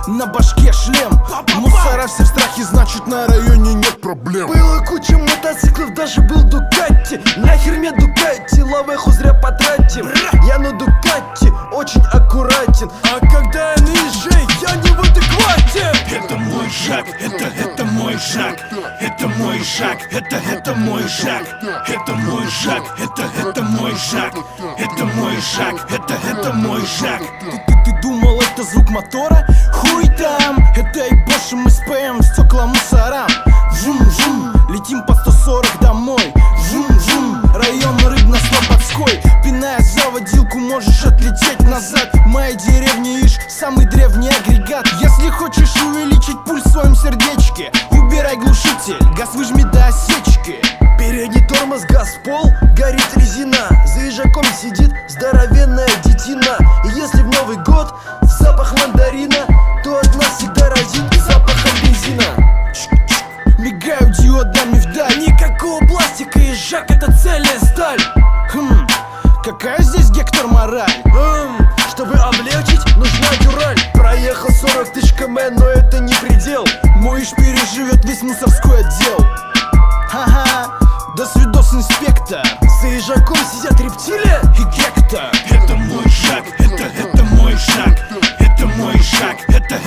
на башке шлем. Мусора все в страхе, значит на районе нет проблем. Было куча мотоциклов, даже был Дукатти. Нахер мне Дукатти, лавеху зря потратим. Я на Дукатти очень аккуратен, а когда я наезжаю, я не в адеквате. Это мой шаг, это мой шаг, это мой шаг, это мой шаг, это мой шаг, это мой шаг, это мой шаг, это мой шаг. Ты думал, это звук мотора? Хуй там, это и больше мы спеем стекла мусорам. Жум-жум, летим по 140 домой. Жум-жум, район Рыбно-Слободской. Пиная заводилку, можешь отлететь назад. В моей деревне ишь самый древний агрегат. Если хочешь увеличить пульс в своем сердечке, убирай глушитель, газ выжми до осечки. Передний тормоз, газ в пол, горит резина. За ежаком сидит здоровенная детина. И если в Новый год запах мандарина, то от нас всегда разит запахом бензина. Мигаю диодами вдаль. Никакого пластика, ежак это цельная сталь. Какая здесь гектор мораль? Чтобы облегчить, нужна дюраль. Проехал 40 тысяч км, но это не предел. Мой иш переживет весь мусорской отдел. Ха-ха, до свидос, инспектор. За ежаком сидят рептилия и гектор. Это мой шаг, это мой шаг, это мой шаг, это